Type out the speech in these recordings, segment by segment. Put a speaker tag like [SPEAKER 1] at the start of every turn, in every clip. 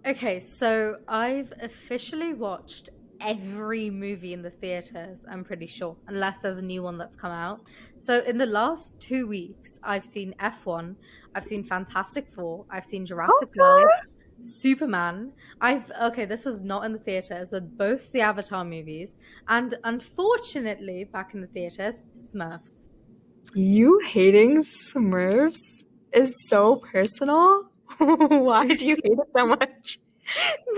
[SPEAKER 1] Okay, so I've officially watched every movie in the theaters, I'm pretty sure, unless there's a new one that's come out. So in the last 2 weeks, I've seen F1, I've seen Fantastic Four, I've seen Jurassic World,
[SPEAKER 2] Okay.
[SPEAKER 1] Superman. Okay, this was not in the theaters, but both the Avatar movies, and unfortunately, back in the theaters, Smurfs.
[SPEAKER 2] You hating Smurfs is so personal. Why do you hate it so much?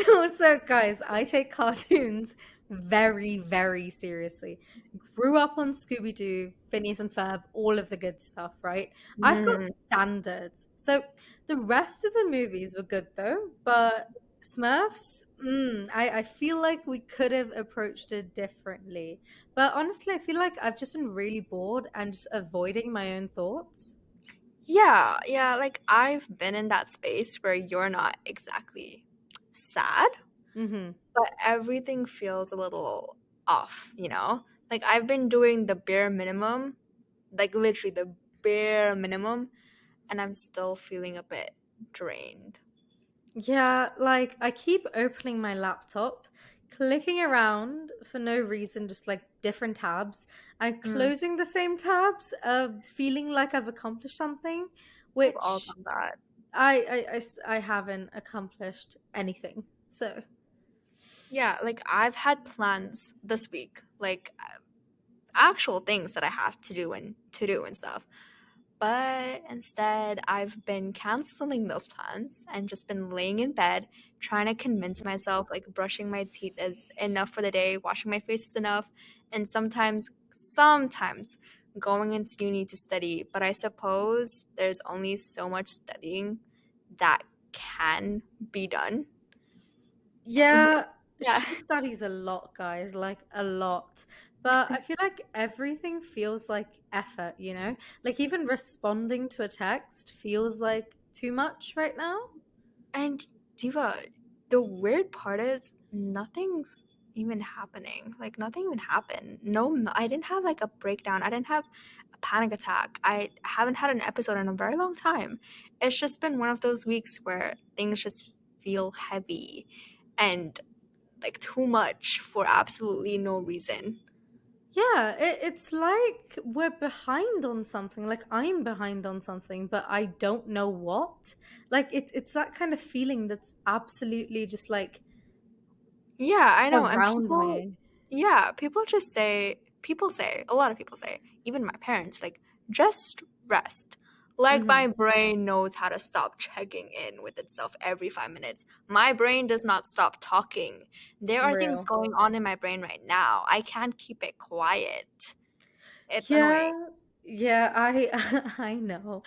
[SPEAKER 1] No, so guys, I take cartoons very, very seriously. Grew up on Scooby Doo, Phineas and Ferb, all of the good stuff, right? I've got
[SPEAKER 2] Mm.
[SPEAKER 1] standards. So the rest of the movies were good though, but Smurfs, I feel like we could have approached it differently. But honestly, I feel like I've just been really bored and just avoiding my own thoughts.
[SPEAKER 2] Yeah, yeah, like I've been in that space where you're not exactly sad,
[SPEAKER 1] Mm-hmm.
[SPEAKER 2] but everything feels a little off, you know? Like I've been doing the bare minimum, like literally the bare minimum, and I'm still feeling a bit drained.
[SPEAKER 1] Yeah, like I keep opening my laptop, clicking around for no reason, just like different tabs, and
[SPEAKER 2] Mm,
[SPEAKER 1] closing the same tabs, feeling like I've accomplished something,
[SPEAKER 2] we've all
[SPEAKER 1] which
[SPEAKER 2] done that.
[SPEAKER 1] I haven't accomplished anything. So,
[SPEAKER 2] Yeah, like I've had plans this week, like actual things that I have to do and stuff. But instead, I've been canceling those plans and just been laying in bed trying to convince myself like brushing my teeth is enough for the day, washing my face is enough, and sometimes going into uni to study. But I suppose there's only so much studying that can be done.
[SPEAKER 1] yeah,
[SPEAKER 2] Yeah.
[SPEAKER 1] she studies a lot, guys, like a lot. But I feel like everything feels like effort, you know? Like even responding to a text feels like too much right now.
[SPEAKER 2] And Diva, the weird part is nothing's even happening. Like nothing even happened. No, I didn't have like a breakdown. I didn't have a panic attack. I haven't had an episode in a very long time. It's just been one of those weeks where things just feel heavy and like too much for absolutely no reason.
[SPEAKER 1] Yeah, it's like we're behind on something. Like I'm behind on something, but I don't know what. Like it's that kind of feeling that's absolutely just like
[SPEAKER 2] Yeah, I know. And
[SPEAKER 1] around me.
[SPEAKER 2] people say, a lot of people say, even my parents, like, just rest. Like,
[SPEAKER 1] Hmm.
[SPEAKER 2] my brain knows how to stop checking in with itself every 5 minutes. My brain does not stop talking. There are things
[SPEAKER 1] Real.
[SPEAKER 2] going on in my brain right now. I can't keep it quiet. It's annoying.
[SPEAKER 1] Yeah, yeah, I I know.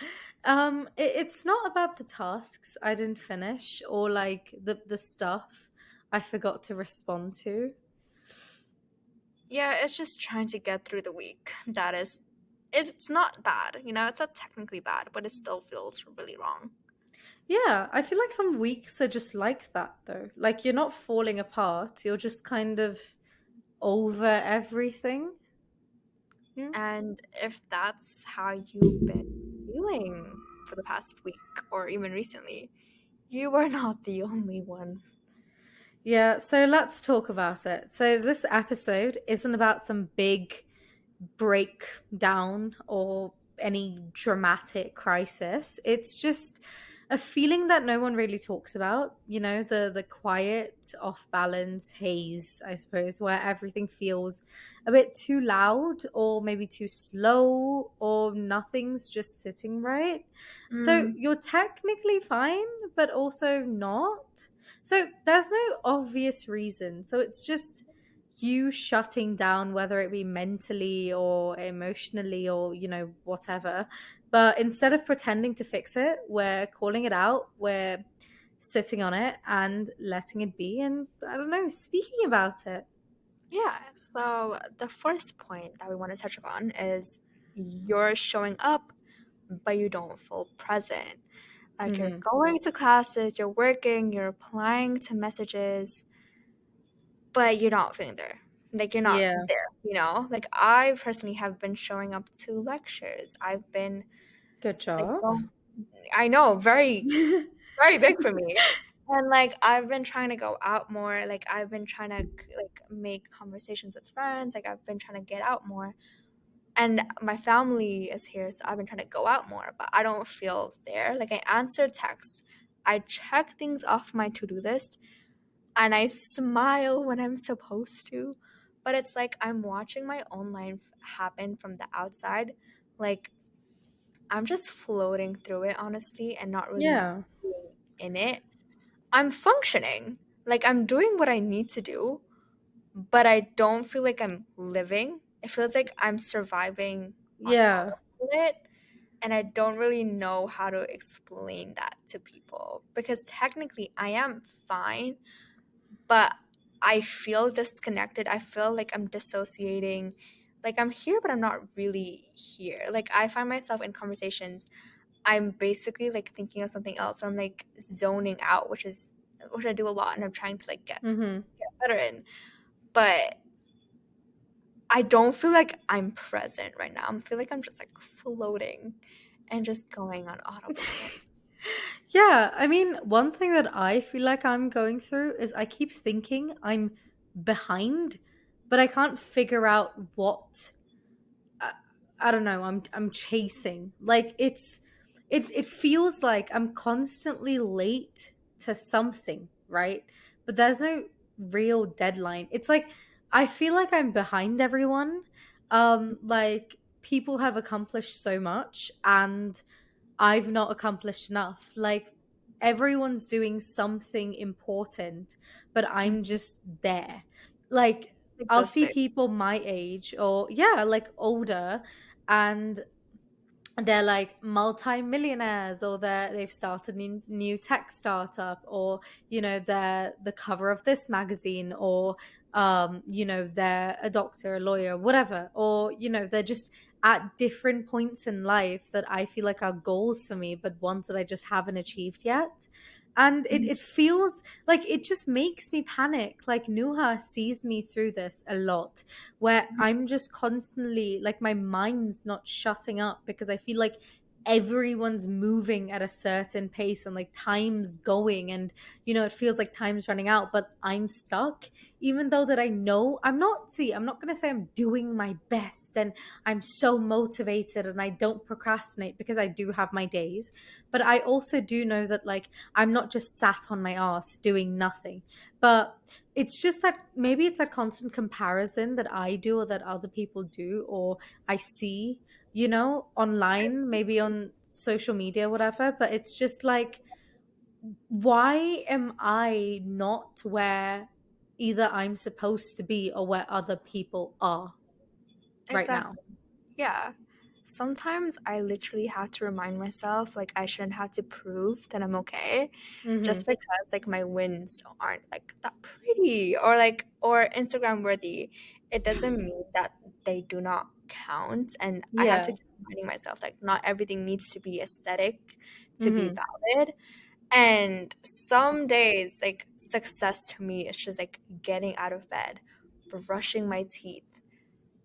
[SPEAKER 1] It's not about the tasks I didn't finish or like the stuff I forgot to respond to.
[SPEAKER 2] Yeah, it's just trying to get through the week. It's not bad, it's not technically bad, but it still feels really wrong.
[SPEAKER 1] Yeah, I feel like some weeks are just like that though. Like you're not falling apart, you're just kind of over everything. Yeah.
[SPEAKER 2] And if that's how you've been feeling for the past week or even recently, you are not the only one.
[SPEAKER 1] Yeah, so let's talk about it. So this episode isn't about some big breakdown or any dramatic crisis. It's just a feeling that no one really talks about, you know, the quiet, off balance haze, I suppose, where everything feels a bit too loud or maybe too slow or nothing's just sitting right. So
[SPEAKER 2] Mm,
[SPEAKER 1] you're technically fine, but also not. So there's no obvious reason. So it's just you shutting down, whether it be mentally or emotionally or, you know, whatever. But instead of pretending to fix it, we're calling it out, we're sitting on it and letting it be. And I don't know, speaking about it.
[SPEAKER 2] yeah, so the first point that we want to touch upon is you're showing up, but you don't feel present. Like you're
[SPEAKER 1] Hmm.
[SPEAKER 2] going to classes, you're working, you're replying to messages, but you're not feeling there. Like you're not
[SPEAKER 1] Yeah.
[SPEAKER 2] there. Like I personally have been showing up to lectures. I've been
[SPEAKER 1] Good
[SPEAKER 2] like,
[SPEAKER 1] job.
[SPEAKER 2] I know, very, very big for me. And like I've been trying to go out more. Like I've been trying to like make conversations with friends. Like I've been trying to get out more. And my family is here, so I've been trying to go out more, but I don't feel there. Like I answer texts, I check things off my to-do list, and I smile when I'm supposed to. But it's like I'm watching my own life happen from the outside. Like I'm just floating through it, honestly, and not really
[SPEAKER 1] Yeah.
[SPEAKER 2] being in it. I'm functioning. Like I'm doing what I need to do, but I don't feel like I'm living. It feels like I'm surviving on
[SPEAKER 1] Yeah.
[SPEAKER 2] autopilot. And I don't really know how to explain that to people because technically I am fine, but I feel disconnected. I feel like I'm dissociating. Like I'm here, but I'm not really here. Like I find myself in conversations, I'm basically like thinking of something else, or I'm like zoning out, which I do a lot, and I'm trying to like
[SPEAKER 1] Mm-hmm.
[SPEAKER 2] get better in. But I don't feel like I'm present right now. I feel like I'm just like floating and just going on autopilot.
[SPEAKER 1] Yeah, I mean, one thing that I feel like I'm going through is I keep thinking I'm behind, but I can't figure out what I, I don't know, I'm chasing. Like it feels like I'm constantly late to something, right? But there's no real deadline. It's like I feel like I'm behind everyone. Like people have accomplished so much and I've not accomplished enough. Like everyone's doing something important, but I'm just there. Like I'll see
[SPEAKER 2] Existing.
[SPEAKER 1] people my age or yeah, like older and they're like multi-millionaires or they've started a new tech startup or they're the cover of this magazine or they're a doctor, a lawyer, whatever, or they're just at different points in life that I feel like are goals for me but ones that I just haven't achieved yet. And it feels like it just makes me panic. Like Nuha sees me through this a lot where I'm just constantly like my mind's not shutting up because I feel like everyone's moving at a certain pace and like time's going and it feels like time's running out but I'm stuck even though that I know I'm not going to say I'm doing my best and I'm so motivated and I don't procrastinate because I do have my days, but I also do know that like I'm not just sat on my ass doing nothing. But it's just that maybe it's that constant comparison that I do or that other people do or I see, online, maybe on social media, whatever. But it's just like, why am I not where either I'm supposed to be or where other people are right now?
[SPEAKER 2] Exactly. Yeah. Sometimes I literally have to remind myself like I shouldn't have to prove that I'm okay
[SPEAKER 1] Mm-hmm.
[SPEAKER 2] just because like my wins aren't like that pretty or like or Instagram worthy. It doesn't mean that they do not count, and I have to
[SPEAKER 1] Yeah.
[SPEAKER 2] keep reminding myself like not everything needs to be aesthetic to be
[SPEAKER 1] Mm-hmm.
[SPEAKER 2] valid. And some days like success to me is just like getting out of bed, brushing my teeth,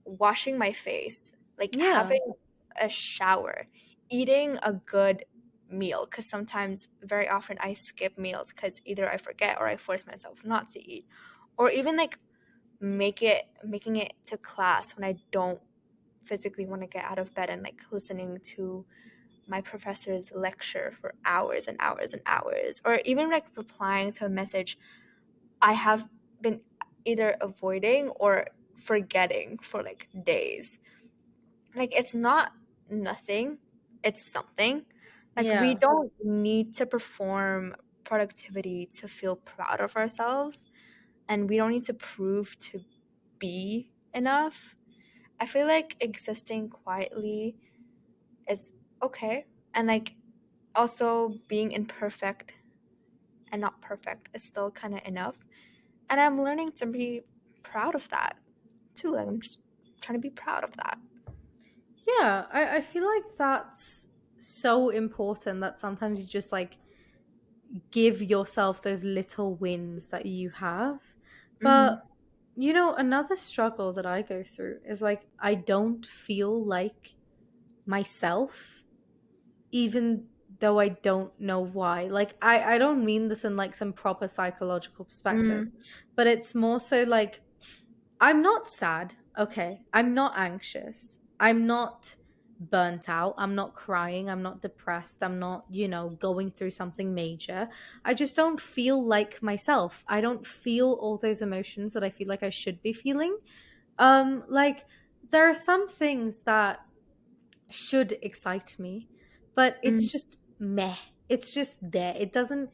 [SPEAKER 2] washing my face, like
[SPEAKER 1] Yeah.
[SPEAKER 2] having a shower, eating a good meal. Because sometimes, very often, I skip meals because either I forget or I force myself not to eat, or even like making it to class when I don't physically want to get out of bed and like listening to my professor's lecture for hours and hours and hours, or even like replying to a message I have been either avoiding or forgetting for like days. Like it's not nothing, it's something. Like we
[SPEAKER 1] Yeah.
[SPEAKER 2] don't need to perform productivity to feel proud of ourselves, and we don't need to prove to be enough. I feel like existing quietly is okay, and like also being imperfect and not perfect is still kind of enough. And I'm learning to be proud of that too. Like I'm just trying to be proud of that.
[SPEAKER 1] Yeah. I feel like that's so important that sometimes you just like give yourself those little wins that you have.
[SPEAKER 2] Mm-hmm.
[SPEAKER 1] But another struggle that I go through is like I don't feel like myself even though I don't know why. Like I don't mean this in like some proper psychological perspective,
[SPEAKER 2] Mm,
[SPEAKER 1] but it's more so like I'm not sad, okay? I'm not anxious. I'm not burnt out. I'm not crying. I'm not depressed. I'm not, going through something major. I just don't feel like myself. I don't feel all those emotions that I feel like I should be feeling. Like there are some things that should excite me, but it's
[SPEAKER 2] mm,
[SPEAKER 1] just meh. It's just there. It doesn't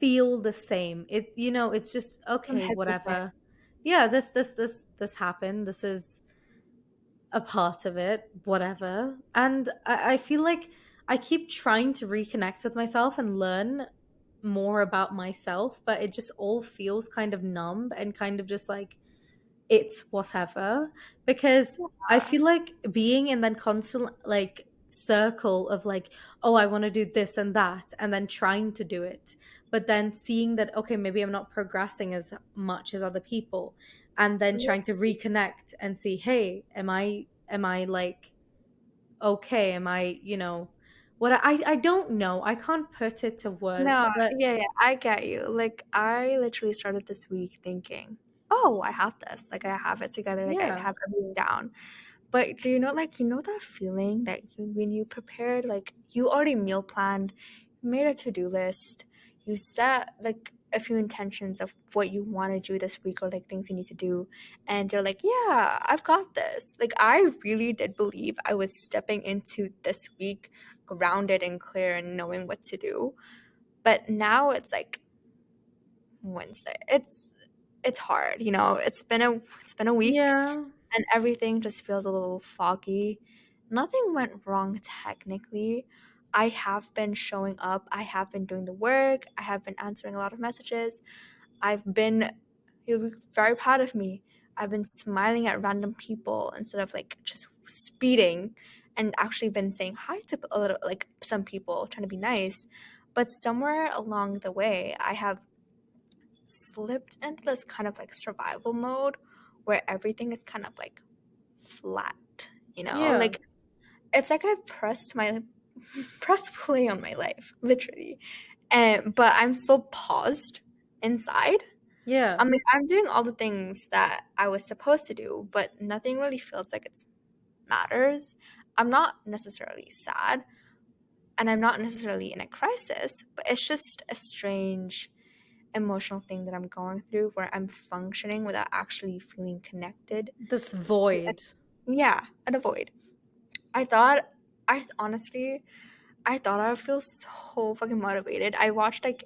[SPEAKER 1] feel the same. It's just
[SPEAKER 2] don't
[SPEAKER 1] okay,
[SPEAKER 2] hit the same.
[SPEAKER 1] whatever. Yeah, this happened. This is a part of it, whatever. And I feel like I keep trying to reconnect with myself and learn more about myself, but it just all feels kind of numb and kind of just like it's whatever, because I feel like being in that constant like circle of like, oh, I want to do this and that, and then trying to do it, but then seeing that okay, maybe I'm not progressing as much as other people, and then trying to reconnect and see, hey, am I like okay, am I, what I don't know, I can't put it to words,
[SPEAKER 2] No,
[SPEAKER 1] but
[SPEAKER 2] yeah, yeah, I get you. Like, I literally started this week thinking, oh, I have this. Like, I have it together. Like, I
[SPEAKER 1] yeah,
[SPEAKER 2] have everything down. But do you know, like, you know that feeling that when you prepared, like, you already meal planned, you made a to-do list, you set, like, a few intentions of what you want to do this week or, like, things you need to do. And you're like, yeah, I've got this. Like, I really did believe I was stepping into this week grounded and clear and knowing what to do. But now it's like Wednesday. It's hard, you know. It's been a week
[SPEAKER 1] yeah,
[SPEAKER 2] and everything just feels a little foggy. Nothing went wrong technically. I have been showing up. I have been doing the work. I have been answering a lot of messages. I've been You'll be very proud of me. I've been smiling at random people instead of like just speeding and actually been saying hi to a little like some people trying to be nice. But somewhere along the way, I have slipped into this kind of like survival mode where everything is kind of like flat, you know?
[SPEAKER 1] yeah,
[SPEAKER 2] Like it's like I've pressed play on my life, literally. And but I'm still paused inside.
[SPEAKER 1] yeah.
[SPEAKER 2] I'm doing all the things that I was supposed to do, but nothing really feels like it's matters. I'm not necessarily sad and I'm not necessarily in a crisis, but it's just a strange emotional thing that I'm going through where I'm functioning without actually feeling connected.
[SPEAKER 1] This void.
[SPEAKER 2] Yeah, at a void. I thought, I honestly, I thought I would feel so fucking motivated. I watched like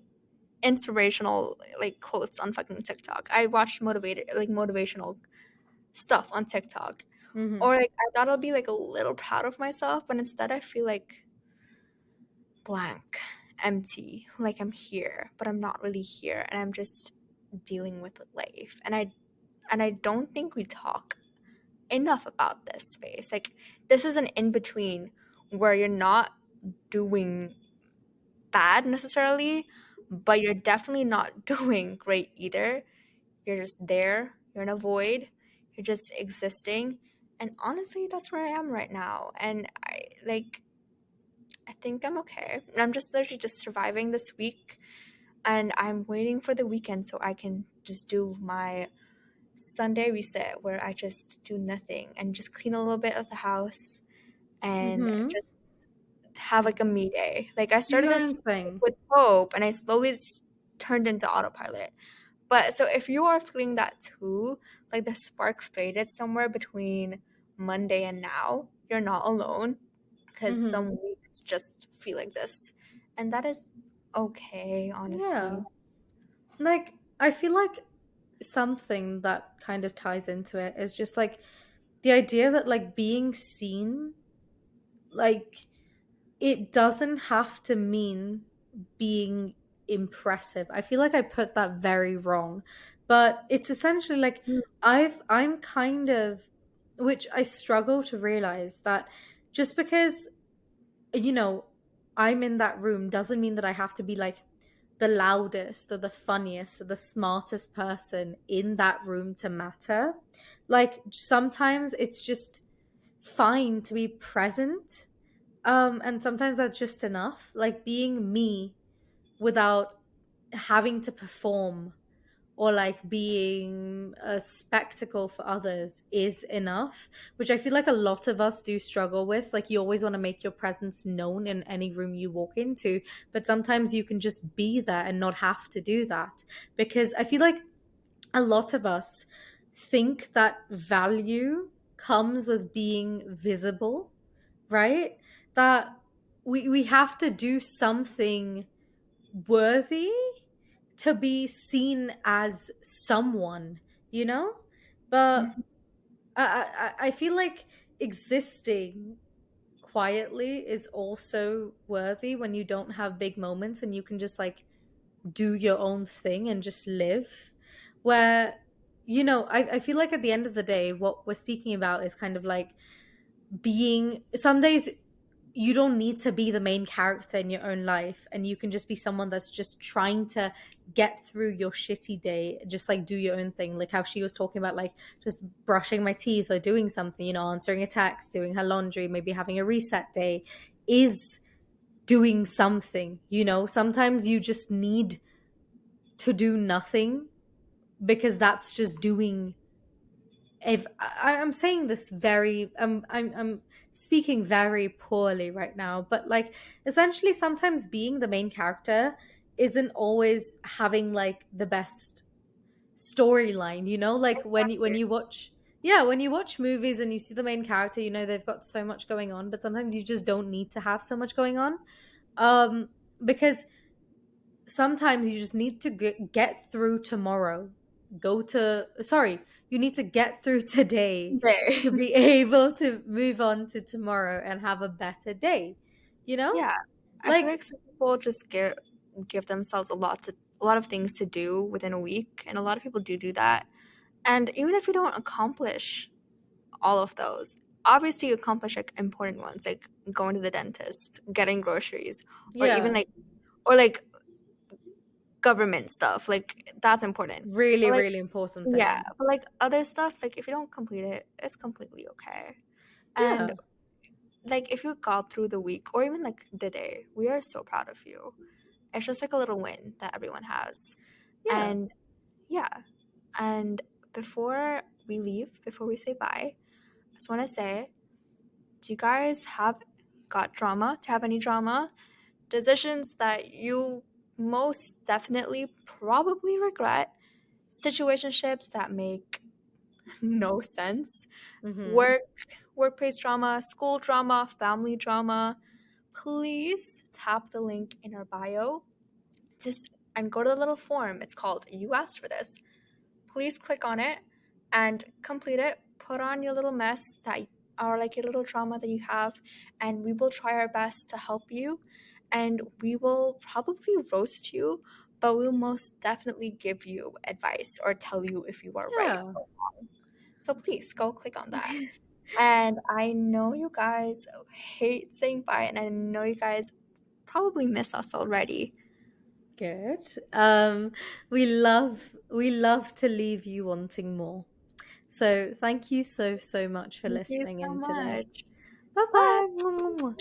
[SPEAKER 2] inspirational like quotes on fucking TikTok. I watched motivational stuff on TikTok.
[SPEAKER 1] Hmm.
[SPEAKER 2] Or like I thought I'll be like a little proud of myself, but instead I feel like blank, empty, like I'm here, but I'm not really here and I'm just dealing with life. And I don't think we talk enough about this space. Like this is an in between where you're not doing bad necessarily, but you're definitely not doing great either. You're just there, you're in a void, you're just existing. And honestly, that's where I am right now. And I think I'm okay. I'm just literally just surviving this week and I'm waiting for the weekend so I can just do my Sunday reset where I just do nothing and just clean a little bit of the house and
[SPEAKER 1] Hmm.
[SPEAKER 2] just have like a me day. Like I started
[SPEAKER 1] Your
[SPEAKER 2] this
[SPEAKER 1] own thing.
[SPEAKER 2] with hope and I slowly turned into autopilot. But so if you are feeling that too, like the spark faded somewhere between Monday and now, you're not alone because
[SPEAKER 1] Hmm.
[SPEAKER 2] some weeks just feel like this. And that is okay,
[SPEAKER 1] Yeah.
[SPEAKER 2] honestly.
[SPEAKER 1] Like, I feel like something that kind of ties into it is just like the idea that, like, being seen, like, it doesn't have to mean being impressive. I feel like I put that very wrong. But it's essentially like
[SPEAKER 2] Mm,
[SPEAKER 1] I'm kind of, which I struggle to realize that just because you know, I'm in that room doesn't mean that I have to be like the loudest or the funniest or the smartest person in that room to matter. Like sometimes it's just fine to be present And sometimes that's just enough. Like being me without having to perform or like being a spectacle for others is enough, which I feel like a lot of us do struggle with. Like you always want to make your presence known in any room you walk into, but sometimes you can just be there and not have to do that. Because I feel like a lot of us think that value comes with being visible, right? That we have to do something worthy to be seen as someone, you know? But
[SPEAKER 2] Mhm.
[SPEAKER 1] I feel like existing quietly is also worthy when you don't have big moments and you can just like do your own thing and just live. Where, I feel like at the end of the day, what we're speaking about is kind of like being some days you don't need to be the main character in your own life and you can just be someone that's just trying to get through your shitty day, just like do your own thing, like how she was talking about, like just brushing my teeth or doing something, answering a text, doing her laundry, maybe having a reset day is doing something. Sometimes you just need to do nothing because that's just doing. If I'm saying this very, I'm speaking very poorly right now, but like essentially, sometimes being the main character isn't always having like the best storyline. Like when
[SPEAKER 2] Exactly.
[SPEAKER 1] you watch, yeah, when you watch movies and you see the main character, they've got so much going on, but sometimes you just don't need to have so much going on, um, because sometimes you just need to get through tomorrow. You need to get through today
[SPEAKER 2] There.
[SPEAKER 1] to be able to move on to tomorrow and have a better day. You know?
[SPEAKER 2] Yeah. I feel
[SPEAKER 1] Like,
[SPEAKER 2] like some people just give themselves a lot of things to do within a week, and a lot of people do that. And even if you don't accomplish all of those, obviously you accomplish like important ones, like going to the dentist, getting groceries, or even
[SPEAKER 1] yeah,
[SPEAKER 2] like government stuff. Like that's important.
[SPEAKER 1] really,
[SPEAKER 2] But like
[SPEAKER 1] really important
[SPEAKER 2] yeah,
[SPEAKER 1] thing.
[SPEAKER 2] but like other stuff, like if you don't complete it, it's completely okay. And
[SPEAKER 1] Yeah,
[SPEAKER 2] like if you got through the week or even like the day, we are so proud of you. It's just like a little win that everyone has.
[SPEAKER 1] yeah.
[SPEAKER 2] And yeah, and before we leave, before we say bye, I just want to say, do you guys have got drama? To have any drama? Decisions that you most definitely probably regret? Situationships that make no sense?
[SPEAKER 1] Mm-hmm.
[SPEAKER 2] Work, workplace drama, school drama, family drama? Please tap the link in our bio just and go to the little form. It's called You Asked for This. Please click on it and complete it. Put on your little mess that or like your little trauma that you have, and we will try our best to help you. And we will probably roast you, but we'll most definitely give you advice or tell you if you are right
[SPEAKER 1] Yeah.
[SPEAKER 2] or wrong. So please go click on that. And I know you guys hate saying bye, and I know you guys probably miss us already.
[SPEAKER 1] Good. We love to leave you wanting more. So thank you so much for
[SPEAKER 2] Thank you
[SPEAKER 1] listening
[SPEAKER 2] so
[SPEAKER 1] in today.
[SPEAKER 2] much.
[SPEAKER 1] Bye
[SPEAKER 2] Bye.
[SPEAKER 1] bye.
[SPEAKER 2] Mwah.